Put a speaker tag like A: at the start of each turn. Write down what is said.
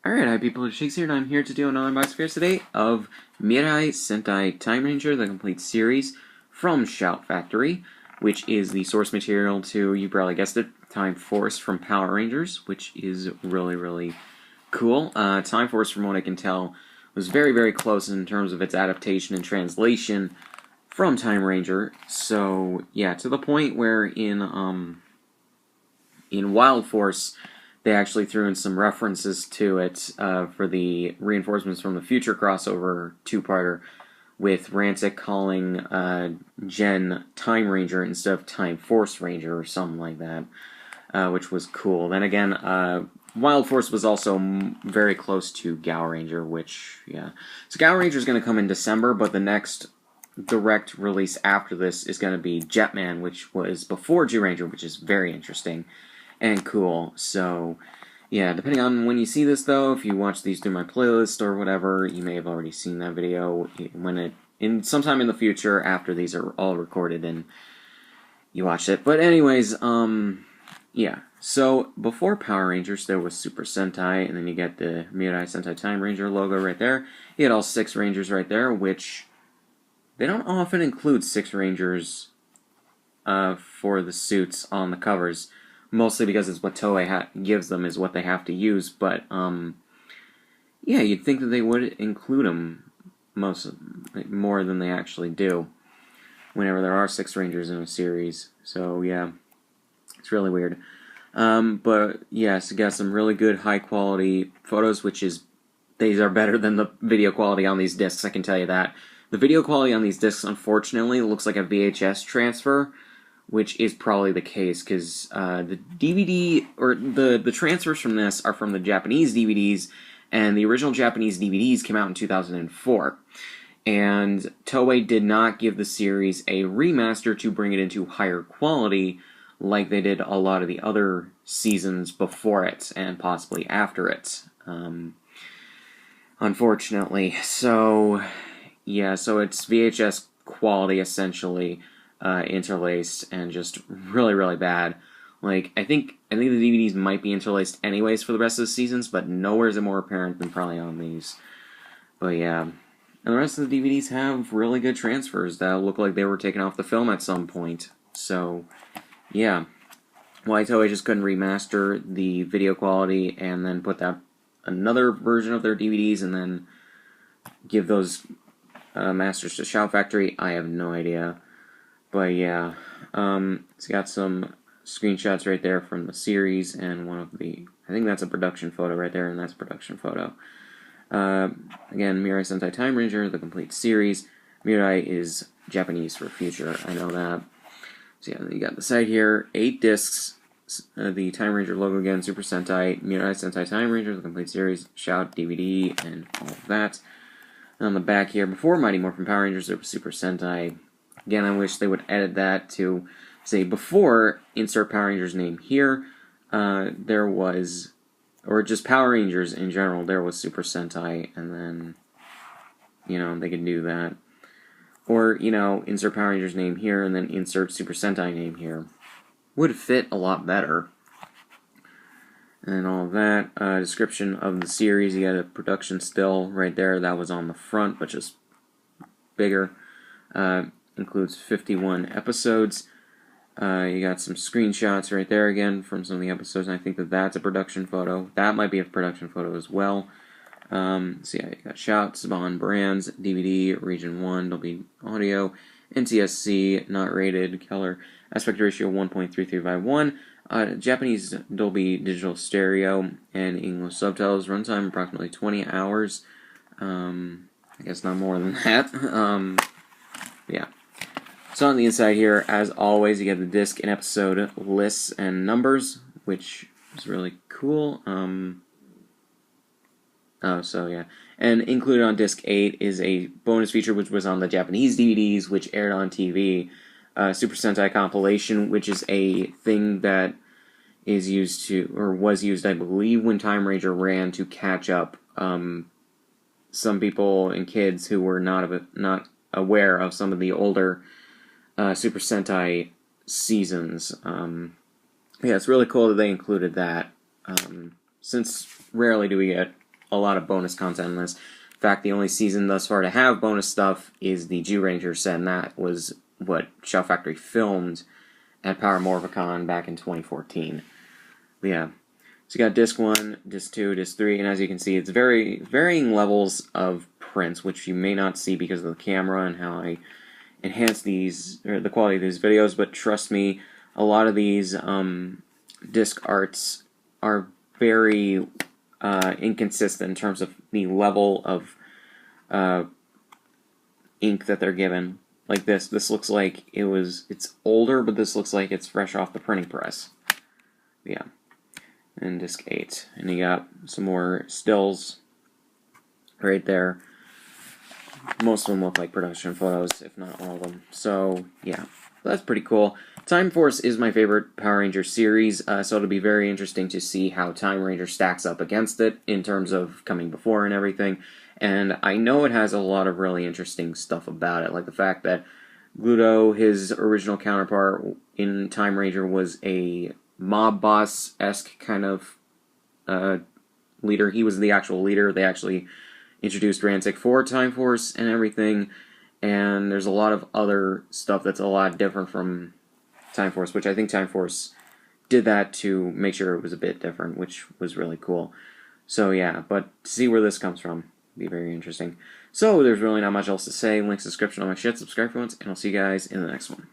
A: Alright, hi people, it's Shakes here, and I'm here to do another box review today of Mirai Sentai Timeranger, the complete series from Shout Factory, which is the source material to, you probably guessed it, Time Force from Power Rangers, which is really cool. Time Force, from what I can tell, was very close in terms of its adaptation and translation from Time Ranger. So, yeah, to the point where in Wild Force, they actually threw in some references to it for the Reinforcements from the Future crossover two-parter, with Rancic calling Jen Time Ranger instead of Time Force Ranger or something like that, which was cool. Then again, Wild Force was also very close to Gao Ranger, which, yeah. So Gao Ranger is going to come in December, but the next direct release after this is going to be Jetman, which was before G-Ranger, which is very interesting and cool. So, yeah, depending on when you see this, though, if you watch these through my playlist or whatever, you may have already seen that video sometime in the future after these are all recorded and you watched it. But anyways, yeah. So, before Power Rangers, there was Super Sentai, and then you get the Mirai Sentai Time Ranger logo right there. You get all 6 Rangers right there, which they don't often include 6 Rangers for the suits on the covers. Mostly because it's what Toei gives them, is what they have to use, but, yeah, you'd think that they would include them more than they actually do, whenever there are 6 Rangers in a series. So, yeah, it's really weird. But, yes, you got some really good, high-quality photos, these are better than the video quality on these discs, I can tell you that. The video quality on these discs, unfortunately, looks like a VHS transfer, which is probably the case, because the DVD, or the transfers from this are from the Japanese DVDs, and the original Japanese DVDs came out in 2004. And Toei did not give the series a remaster to bring it into higher quality, like they did a lot of the other seasons before it, and possibly after it. Unfortunately. So, yeah, so it's VHS quality, essentially, interlaced, and just really bad. Like, I think the DVDs might be interlaced anyways for the rest of the seasons, but nowhere is it more apparent than probably on these. But yeah, and the rest of the DVDs have really good transfers that look like they were taken off the film at some point. So, yeah. Why Toei just couldn't remaster the video quality and then put that another version of their DVDs and then give those masters to Shout Factory, I have no idea. But yeah, it's got some screenshots right there from the series, and I think that's a production photo right there, and that's a production photo. Again, Mirai Sentai Time Ranger, the complete series. Mirai is Japanese for future, I know that. So yeah, you got the site here, 8 discs, the Time Ranger logo again, Super Sentai, Mirai Sentai Time Ranger, the complete series, Shout, DVD, and all of that. And on the back here, before Mighty Morphin Power Rangers, there was Super Sentai. Again, I wish they would edit that to say before insert Power Rangers name here, there was, or just Power Rangers in general, there was Super Sentai, and then, you know, they could do that. Or, you know, insert Power Rangers name here, and then insert Super Sentai name here. Would fit a lot better. And all of that. Description of the series, you got a production still right there, that was on the front, but just bigger. Includes 51 episodes. You got some screenshots right there again from some of the episodes, and I think that that's a production photo. That might be a production photo as well. So yeah, you got Shout, Saban Brands, DVD, Region 1, Dolby Audio, NTSC, not rated, color, aspect ratio 1.33/1, Japanese Dolby Digital Stereo, and English subtitles, runtime approximately 20 hours. I guess not more than that. Yeah. So on the inside here, as always, you get the disc and episode lists and numbers, which is really cool. So yeah. And included on disc 8 is a bonus feature which was on the Japanese DVDs, which aired on TV. Super Sentai compilation, which is a thing that is used to, or was used, I believe, when Time Ranger ran to catch up some people and kids who were not aware of some of the older Super Sentai seasons. Yeah, it's really cool that they included that, since rarely do we get a lot of bonus content in this. In fact, the only season thus far to have bonus stuff is the Ranger set, and that was what Shout Factory filmed at Power Morphicon back in 2014. But yeah, so you got Disc 1, Disc 2, Disc 3, and as you can see, it's varying levels of prints, which you may not see because of the camera and how I enhance these, or the quality of these videos, but trust me, a lot of these disc arts are very inconsistent in terms of the level of ink that they're given. Like this looks like it's older, but this looks like it's fresh off the printing press. Yeah. And disc 8. And you got some more stills right there. Most of them look like production photos, if not all of them. So, yeah. That's pretty cool. Time Force is my favorite Power Ranger series, so it'll be very interesting to see how Timeranger stacks up against it in terms of coming before and everything. And I know it has a lot of really interesting stuff about it, like the fact that Gluto, his original counterpart in Timeranger, was a mob boss-esque kind of leader. He was the actual leader. They actually introduced Rancic for Time Force and everything, and there's a lot of other stuff that's a lot different from Time Force, which I think Time Force did that to make sure it was a bit different, which was really cool. So yeah, but to see where this comes from be very interesting. So there's really not much else to say. Links in the description, all my shit, subscribe for once, and I'll see you guys in the next one.